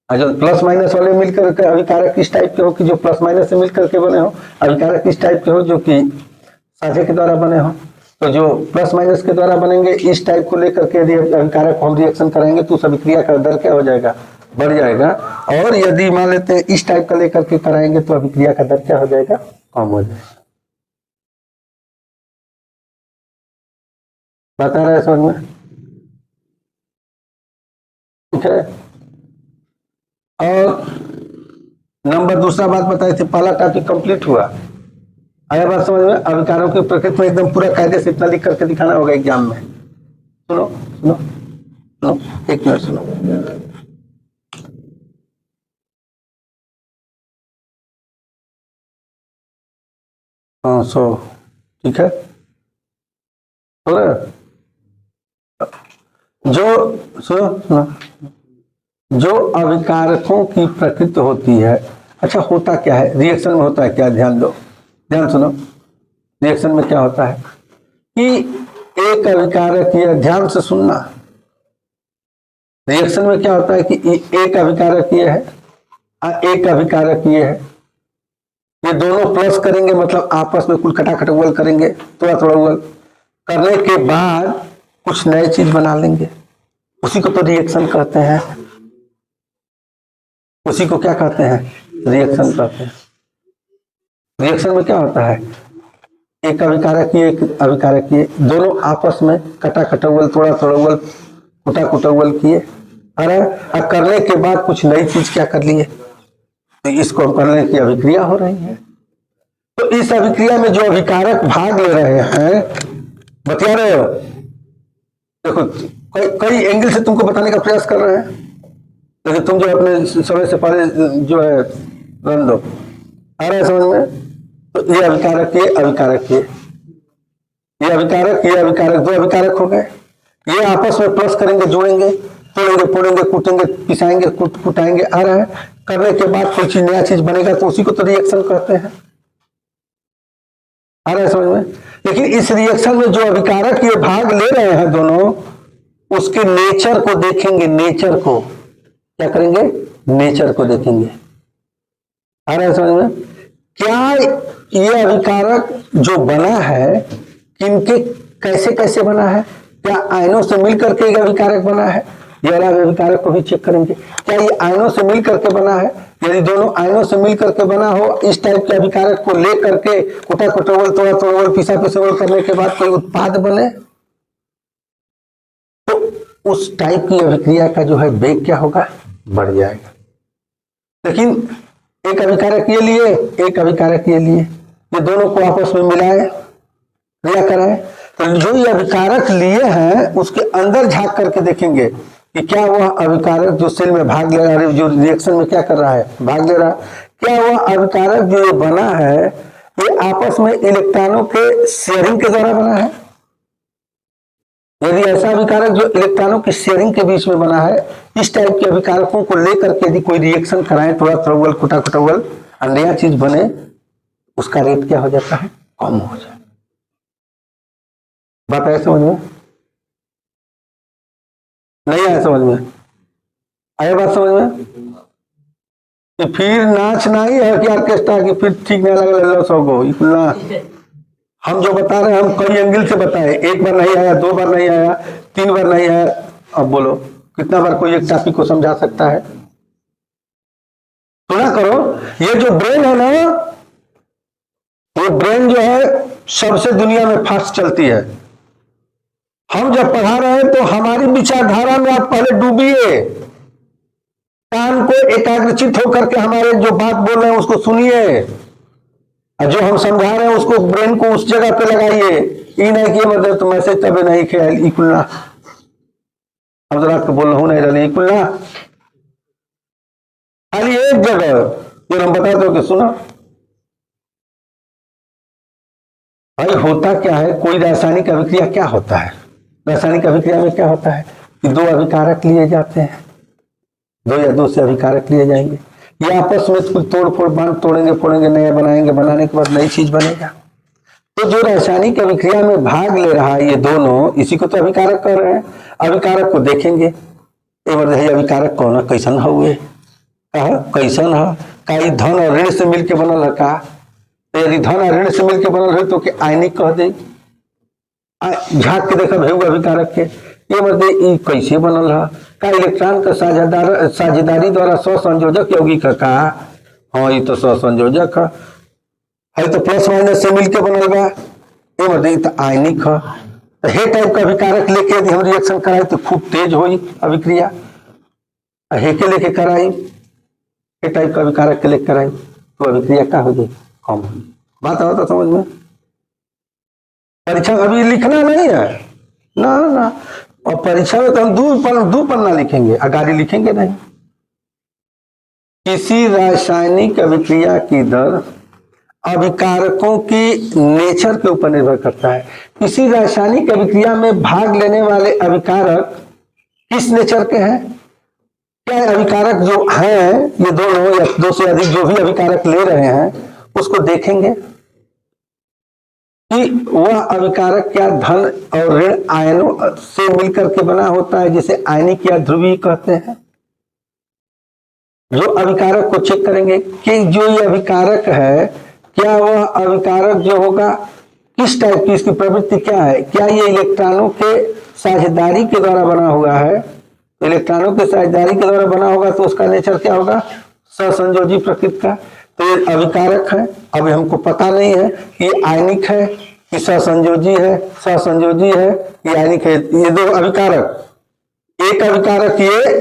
जो प्लस माइनस वाले मिलकर के अभिकारक इस टाइप के हो कि जो प्लस माइनस से मिलकर के बने हो, अभिकारक इस टाइप के हो जो कि साझे के द्वारा बने हो। तो जो प्लस माइनस के द्वारा बनेंगे इस टाइप को लेकर के यदि अभिकारक हम रिएक्शन कराएंगे तो उस अभिक्रिया का दर क्या हो जाएगा, बढ़ जाएगा। और यदि मान लेते हैं इस टाइप का लेकर के कराएंगे तो अभिक्रिया का दर क्या हो जाएगा, कम हो जाएगा। बता रहे समझ में, ठीक है। और नंबर दूसरा बात बताए थे, पहला टॉपिक कंप्लीट हुआ। आया बात समझ में, अभिकारों की प्रकृति में एकदम पूरा कायदे से इतना लिख करके दिखाना होगा एग्जाम में। सुनो सुनो सुनो, एक मिनट सुनो। हाँ सो ठीक है, जो सुनो सुनो, जो अभिकारकों की प्रकृति होती है, अच्छा होता क्या है रिएक्शन में, होता है क्या, ध्यान दो, ध्यान सुनो। रिएक्शन में क्या होता है कि एक अभिकारक, ये ध्यान से सुनना, रिएक्शन में क्या होता है कि एक अभिकारक ये है, एक अभिकारक ये है, ये दोनों प्लस करेंगे, मतलब आपस में कुल खटाखट उगल करेंगे, थोड़ा थोड़ा उगल करने के बाद कुछ नए चीज बना लेंगे, उसी को तो रिएक्शन कहते हैं। उसी को क्या कहते हैं, रिएक्शन कहते हैं। रिएक्शन में क्या होता है, एक अभिकारक ये, एक अभिकारक ये, दोनों आपस में कटा उगल, थोड़ा थोड़ा उगल, कुटा उगल किए, अरे करने के बाद कुछ नई चीज क्या कर लिए, तो इसको करने की अभिक्रिया हो रही है। तो इस अभिक्रिया में जो अभिकारक भाग ले रहे हैं, बता रहे हो, देखो कई एंगल से तुमको बताने का प्रयास कर रहे हैं, लेकिन तुम जो अपने समय से पहले जो है रन दो, आ रहा है समझ में। तो ये अभिकारक, ये अभिकारक, ये अभिकारक, ये अभिकारक, दो अभिकारक हो गए, ये आपस में प्लस करेंगे, जोड़ेंगे, तोड़ेंगे, फोड़ेंगे, कूटेंगे, पिसाएंगे, कुटाएंगे, आ रहा है, करने के बाद कोई चीज नया चीज बनेगा तो उसी को तो रिएक्शन कहते हैं। आ रहा है समझ में। लेकिन इस रिएक्शन में जो अभिकारक ये भाग ले रहे हैं दोनों, उसके नेचर को देखेंगे, नेचर को क्या करेंगे, नेचर को देखेंगे। आ रहा है समझ में। क्या ये अभिकारक जो बना है, किनके कैसे कैसे बना है, क्या आयनों से मिलकर के अभिकारक बना है, ये वाला अभिकारक को भी चेक करेंगे, क्या ये आयनों से मिल करके बना है। यदि दोनों आयनों से मिल करके बना हो, इस टाइप के अभिकारक को ले करके कुटा कुटोवल, थोड़ा थोड़ा पिसा पिसोवल करने के बाद कोई उत्पाद बने, तो उस टाइप की अभिक्रिया का जो है वेग क्या होगा, बढ़ जाएगा। लेकिन एक अभिकारक ये लिए, एक अभिकारक ये लिए, ये दोनों को आपस में मिलाए, क्रिया कराए, तो जो ये अभिकारक लिए हैं उसके अंदर झांक करके देखेंगे कि क्या वह अभिकारक जो सेल में भाग ले रहा है, जो रिएक्शन में क्या कर रहा है, भाग ले रहा है, क्या वह अभिकारक जो ये बना है ये आपस में इलेक्ट्रॉनों के शेयरिंग के द्वारा बना है। यदि ऐसा अभिकारक जो इलेक्ट्रॉनों की शेयरिंग के बीच में बना है, इस टाइप के अभिकारकों को लेकर के यदि कोई रिएक्शन कराएं, थोड़ा थ्रोगल कुटा कुटवल नया चीज बने, उसका रेट क्या हो जाता है, कम हो जाए। बात आया समझ में? नहीं आया समझ में? आया बात समझ में? कि फिर नाचना ही है कि ऑर्केस्ट्रा की फिर ठीक नहीं लगा सौ को ना। हम जो बता रहे हैं हम कई एंगल से बताए, एक बार नहीं आया, दो बार नहीं आया, तीन बार नहीं आया, अब बोलो कितना बार कोई एक टॉपिक को समझा सकता है? सुना करो, ये जो ब्रेन है ना, वो ब्रेन जो है सबसे दुनिया में फास्ट चलती है। हम जब पढ़ा रहे हैं तो हमारी विचारधारा में आप पहले डूबिए, कान को एकाग्रचित होकर के हमारे जो बात बोल रहे हैं उसको सुनिए, और जो हम समझा रहे हैं उसको ब्रेन को उस जगह पे लगाइए। ये नहीं कि मतलब तुम ऐसे तबे नहीं ख्याल इकुलना, हम जरा आपको बोल रहा हूं नहीं रहे इकुलना, खाली एक जगह जो हम बता दो कि सुनो भाई होता क्या है, कोई रासायनिक अभिक्रिया क्या होता है, रासायनिक अभिक्रिया में क्या होता है कि दो अभिकारक लिए जाते हैं, दो या दो से अभिकारक लिए जाएंगे, ये आपस में कुछ तोड़ फोड़ बांध तोड़ेंगे फोड़ेंगे, नया बनाएंगे, बनाने के बाद नई चीज बनेगा। तो जो रासायनिक अभिक्रिया में भाग ले रहा है ये दोनों, इसी को तो अभिकारक कर रहे हैं। अभिकारक को देखेंगे, एक बार अभिकारक कौन है, कैसन हुए, कैसन है, का धन और ऋण से मिलकर बनल है का, तो यदि धन और ऋण से मिलकर बनल है तो के आयनिक कह दे, झाँक के देखा भेग अभिकारक के, ये मतलब कैसे बनल है, का इलेक्ट्रॉन का साझेदारी द्वारा स्वसंयोजक यौगिक का, हाँ ये तो स्वसंयोजक है तो प्लस माइनस से मिलके बनल बा, ये मतलब तो आयनिक है। तो हे टाइप का अभिकारक लेके यदि हम रिएक्शन कराए तो खूब तेज होई अभिक्रिया, हे के लेके कराई, हे टाइप का अभिकारक के लेके कराई तो अभिक्रिया क्या हो जाए, कम। बात हो तो समझ में? परीक्षा अभी लिखना नहीं है ना ना, और परीक्षा में तो हम दो पन्ना लिखेंगे, अगाड़ी लिखेंगे नहीं। किसी रासायनिक अभिक्रिया की दर अभिकारकों की नेचर के ऊपर निर्भर करता है। किसी रासायनिक अभिक्रिया में भाग लेने वाले अभिकारक किस नेचर के हैं, क्या अभिकारक जो हैं ये दोनों या दो से अधिक जो भी अभिकारक ले रहे हैं उसको देखेंगे कि वह अभिकारक क्या धन और ऋण आयनों से मिलकर के बना होता है, जिसे आयनिक या ध्रुवीय कहते हैं। जो अभिकारक को चेक करेंगे कि जो ये अभिकारक है क्या वह अभिकारक जो होगा किस टाइप की, इसकी प्रवृत्ति क्या है, क्या ये इलेक्ट्रॉनों के साझेदारी के द्वारा बना हुआ है, तो इलेक्ट्रॉनों के साझेदारी के द्वारा बना होगा तो उसका नेचर क्या होगा, सहसंयोजी प्रकृति का। तो ये अभिकारक है, अभी हमको पता नहीं है कि ये आयनिक है कि सहसंयोजी है, सहसंयोजी है ये आयनिक है। ये दो अभिकारक, एक अभिकारक ये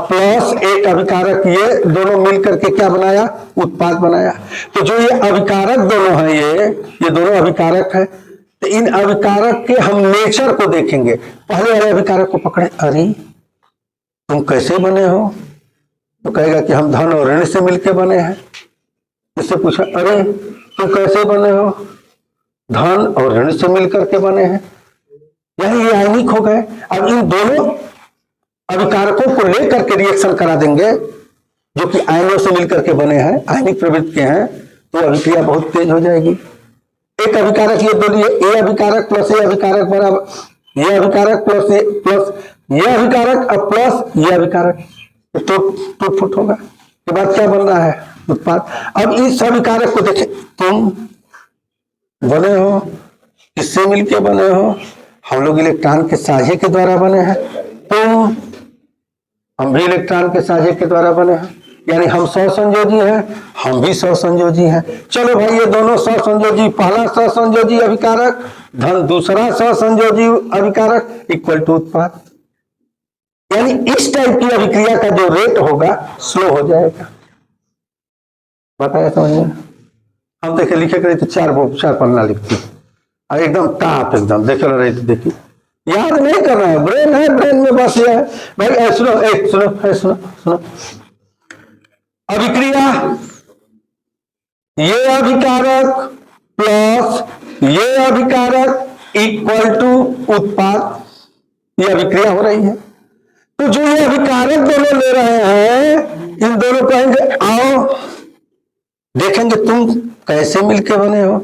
प्लस एक अभिकारक ये, दोनों मिलकर के क्या बनाया, उत्पाद बनाया। तो जो ये अभिकारक दोनों हैं ये दोनों अभिकारक है। तो इन अभिकारक के हम नेचर को देखेंगे। पहले वाले अभिकारक को पकड़े, अरे तुम कैसे बने हो, तो कहेगा कि हम धन और ऋण से मिलकर बने हैं। इससे पूछा, अरे तुम कैसे बने हो, धन और ऋण से मिलकर के बने हैं, यानी ये आयनिक हो गए। अब इन दोनों अभिकारकों को लेकर के रिएक्शन करा देंगे जो कि आयनों से मिलकर के बने हैं, आयनिक प्रवृत्ति के हैं, तो अभिक्रिया बहुत तेज हो जाएगी। एक अभिकारक ये दो लिए, ए अभिकारक प्लस ए अभिकारक बराबर ये अभिकारक प्लस ये अभिकारक अब प्लस ये अभिकारक, तो टूट फुट होगा। के बाद क्या बन रहा है, उत्पाद। अब इस अभिकारक को देखें, तुम बने हो किससे मिलके बने हो, हम लोग इलेक्ट्रॉन के साझे के द्वारा बने हैं, तुम हम भी इलेक्ट्रॉन के साझे के द्वारा बने हैं, यानी हम सहसंयोजी हैं, हम भी सहसंयोजी हैं। चलो भाई ये दोनों सहसंयोजी, पहला सहसंयोजी अभिकारक धन दूसरा सहसंयोजी अभिकारक इक्वल टू उत्पाद। यानी इस टाइप की अभिक्रिया का जो रेट होगा स्लो हो जाएगा। बताया समझ में? हम देखे लिखे करें तो चार पन्ना लिखते, और एकदम टाप एकदम देख रहे थे, देखिए याद नहीं कर रहा है, ब्रेन है, ब्रेन में बस ये है भाई। सुनो अभिक्रिया, ये अभिकारक प्लस ये अभिकारक इक्वल टू उत्पाद, ये अभिक्रिया हो रही है। तो जो ये अभिकारक दोनों ले रहे हैं, इन दोनों कहेंगे आओ देखेंगे तुम कैसे मिलके बने हो,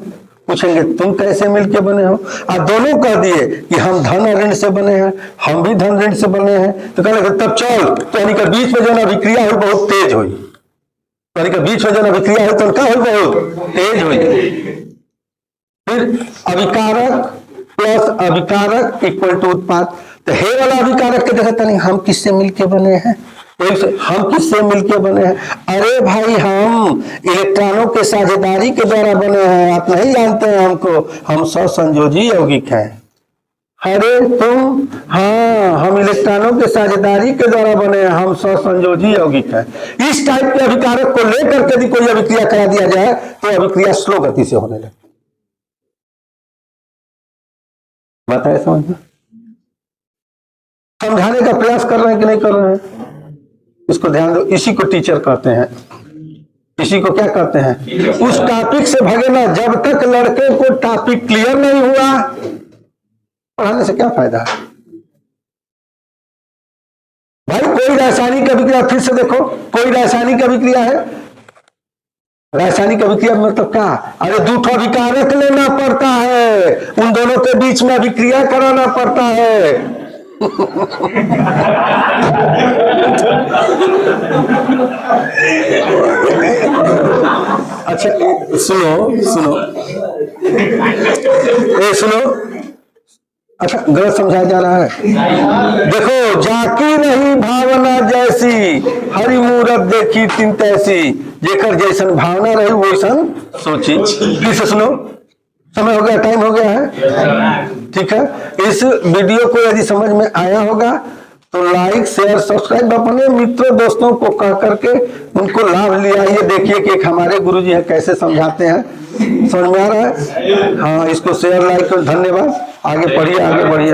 पूछेंगे तुम कैसे मिलके बने हो, और दोनों कह दिए कि हम धन ऋण से बने हैं, हम भी धन ऋण से बने हैं। तो कहने तब चल, तो यानी कि बीच में जो अभिक्रिया हुई बहुत तेज हुई, यानी कि बीच में जो अभिक्रिया हुई तो क्या हुई, बहुत तेज हुई। फिर अभिकारक प्लस अभिकारक इक्वल टू उत्पाद। तो हे वाला अभिकारक के देखा नहीं हम किससे मिलके बने हैं, हम किससे मिलके बने हैं, अरे भाई हम इलेक्ट्रॉनों के साझेदारी के द्वारा बने हैं, आप नहीं जानते हैं हमको, हम सहसंयोजी यौगिक हैं। अरे तुम, हाँ हम इलेक्ट्रॉनों के साझेदारी के द्वारा बने हैं, हम सहसंयोजी यौगिक हैं। इस टाइप के अभिकारक को लेकर के यदि कोई अभिक्रिया करा दिया जाए तो अभिक्रिया स्लो गति से होने लगती। बात है समझ में? समझाने का प्रयास कर रहे हैं कि नहीं कर रहे हैं, इसको ध्यान दो। इसी को टीचर कहते हैं, इसी को क्या कहते हैं, उस टॉपिक से भागे ना। जब तक लड़के को टॉपिक क्लियर नहीं हुआ पढ़ाने से क्या फायदा है भाई। कोई रासायनिक अभिक्रिया, फिर से देखो, कोई रासायनिक अभिक्रिया है, रासायनिक अभिक्रिया मतलब क्या, अरे दूठो अभिकारक लेना पड़ता है, उन दोनों के बीच में अभिक्रिया कराना पड़ता है। अच्छा सुनो अच्छा गलत समझाया जा रहा है। देखो, जाकी रही भावना जैसी, हरि मूरत देखी तिन तैसी, जेकर जैसन भावना रही वैसन सोची। फिर से सुनो, समय हो गया, टाइम हो गया है, ठीक है। इस वीडियो को यदि समझ में आया होगा तो लाइक शेयर सब्सक्राइब अपने मित्रों दोस्तों को कह करके उनको लाभ लिया। ये देखिए कि एक हमारे गुरुजी है कैसे समझाते हैं, समझ में आ रहा है। हाँ, इसको शेयर लाइक, धन्यवाद। आगे पढ़िए, आगे बढ़िए।